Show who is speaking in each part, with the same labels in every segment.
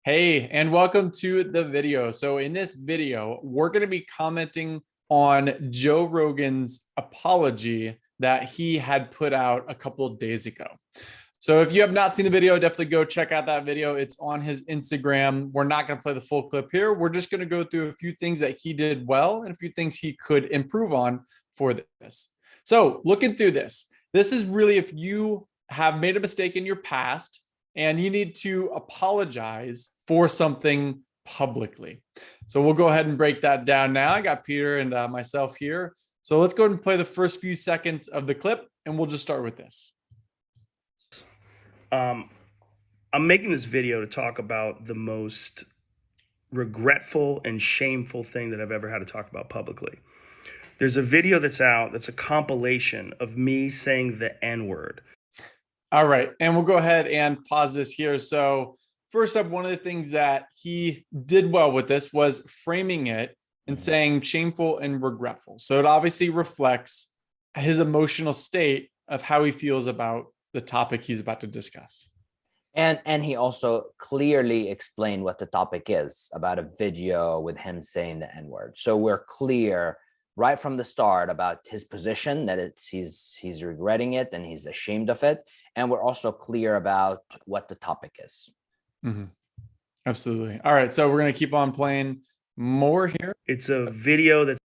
Speaker 1: Hey, and welcome to the video. So in this video, we're going to be commenting on Joe Rogan's apology that he had put out a couple of days ago. So if you have not seen the video, definitely go check out that video. It's on his Instagram. We're not going to play the full clip here. We're just going to go through a few things that he did well and a few things he could improve on for this. So looking through this is really if you have made a mistake in your past and you need to apologize for something publicly. So we'll go ahead and break that down now. I got Peter and myself here. So let's go ahead and play the first few seconds of the clip, and we'll just start with this.
Speaker 2: I'm making this video to talk about the most regretful and shameful thing that I've ever had to talk about publicly. There's a video that's out that's a compilation of me saying the N-word.
Speaker 1: All right, and we'll go ahead and pause this here. So first up, one of the things that he did well with this was framing it and saying shameful and regretful. So it obviously reflects his emotional state of how he feels about the topic he's about to discuss.
Speaker 3: And he also clearly explained what the topic is about a video with him saying the N-word. So we're clear right from the start about his position, that he's regretting it and he's ashamed of it. And we're also clear about what the topic is.
Speaker 1: Mm-hmm. Absolutely. All right, so we're going to keep on playing more here.
Speaker 2: It's a video that's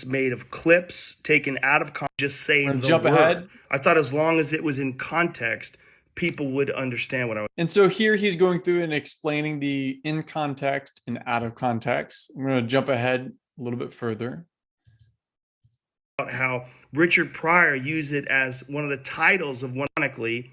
Speaker 2: made of clips taken out of context. Just say the
Speaker 1: jump
Speaker 2: word.
Speaker 1: ahead.
Speaker 2: I thought as long as it was in context, people would understand what I was.
Speaker 1: And so here he's going through and explaining the in context and out of context. I'm going to jump ahead a little bit further.
Speaker 2: How Richard Pryor used it as one of the titles of one, ironically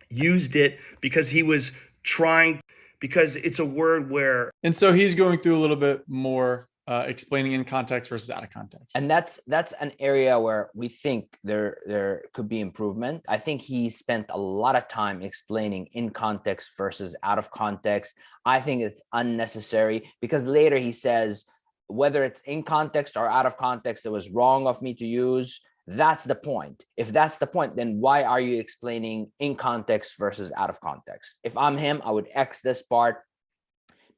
Speaker 2: used it because he was trying, because it's a word where.
Speaker 1: And so he's going through a little bit more explaining in context versus out of context.
Speaker 3: And that's an area where we think there could be improvement. I think he spent a lot of time explaining in context versus out of context. I think it's unnecessary because later he says, whether it's in context or out of context, it was wrong of me to use. That's the point. If that's the point, then why are you explaining in context versus out of context? If I'm him, I would X this part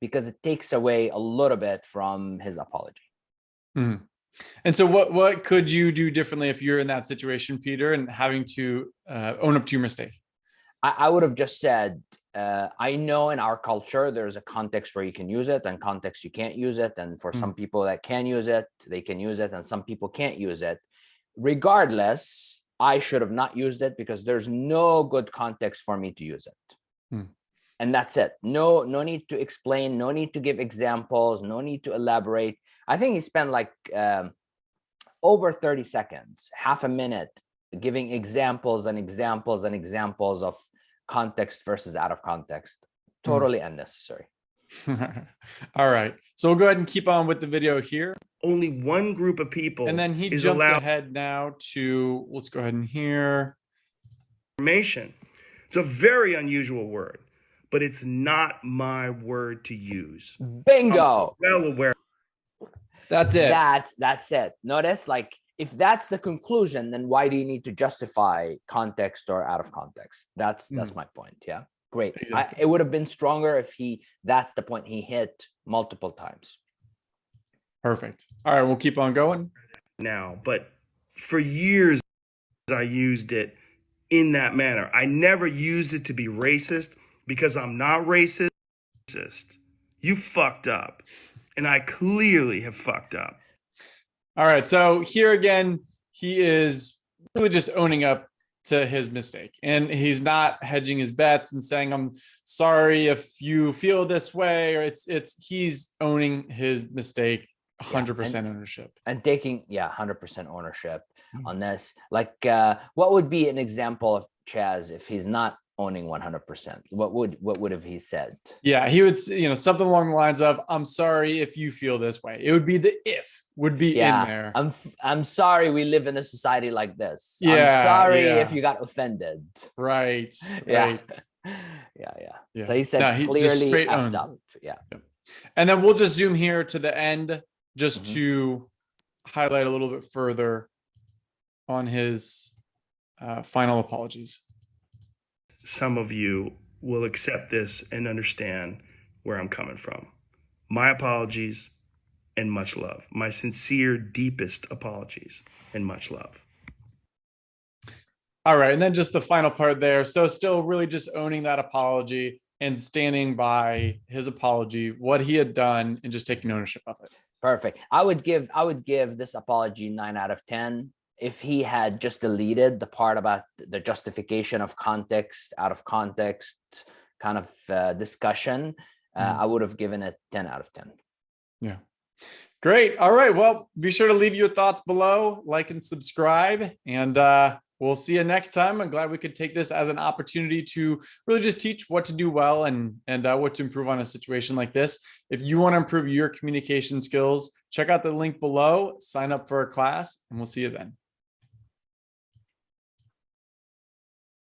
Speaker 3: because it takes away a little bit from his apology.
Speaker 1: Mm-hmm. And so what could you do differently if you're in that situation, Peter, and having to own up to your mistake?
Speaker 3: I would have just said, I know in our culture, there's a context where you can use it and context you can't use it. And for some people that can use it, they can use it, and some people can't use it. Regardless, I should have not used it because there's no good context for me to use it. And that's it. No need to explain, no need to give examples, no need to elaborate. I think he spent like over 30 seconds, half a minute, giving examples and examples and examples of context versus out of context. Totally unnecessary.
Speaker 1: All right. So we'll go ahead and keep on with the video here.
Speaker 2: Only one group of people.
Speaker 1: And then he jumps ahead now to, let's go ahead and hear.
Speaker 2: Information. It's a very unusual word, but it's not my word to use.
Speaker 3: Bingo.
Speaker 2: I'm well aware.
Speaker 1: That's it.
Speaker 3: That's it. Notice, like, if that's the conclusion, then why do you need to justify context or out of context? That's my point. Yeah, great. Exactly. It would have been stronger if that's the point he hit multiple times.
Speaker 1: Perfect. All right, we'll keep on going
Speaker 2: now. But for years, I used it in that manner. I never used it to be racist because I'm not racist. You fucked up, and I clearly have fucked up.
Speaker 1: All right, so here again, he is really just owning up to his mistake, and he's not hedging his bets and saying, "I'm sorry if you feel this way," or he's owning his mistake, 100% ownership,
Speaker 3: and taking 100% ownership on this. Like, what would be an example of Chaz if he's not owning 100%? What would have he said?
Speaker 1: Yeah, he would, something along the lines of, "I'm sorry if you feel this way." It would be the if would be in there.
Speaker 3: I'm sorry we live in a society like this.
Speaker 1: Yeah,
Speaker 3: I'm sorry if you got offended.
Speaker 1: Right.
Speaker 3: Yeah. So he said, he clearly effed up. Yeah.
Speaker 1: And then we'll just zoom here to the end just to highlight a little bit further on his final apologies.
Speaker 2: Some of you will accept this and understand where I'm coming from. My apologies and much love. My sincere, deepest apologies and much love.
Speaker 1: All right. And then just the final part there. So still really just owning that apology and standing by his apology, what he had done, and just taking ownership of it.
Speaker 3: Perfect. I would give this apology 9 out of 10. If he had just deleted the part about the justification of context, out of context kind of discussion, I would have given it 10 out of 10.
Speaker 1: Yeah. Great. All right. Well, be sure to leave your thoughts below, like and subscribe, and we'll see you next time. I'm glad we could take this as an opportunity to really just teach what to do well and what to improve on a situation like this. If you want to improve your communication skills, check out the link below, sign up for a class, and we'll see you then.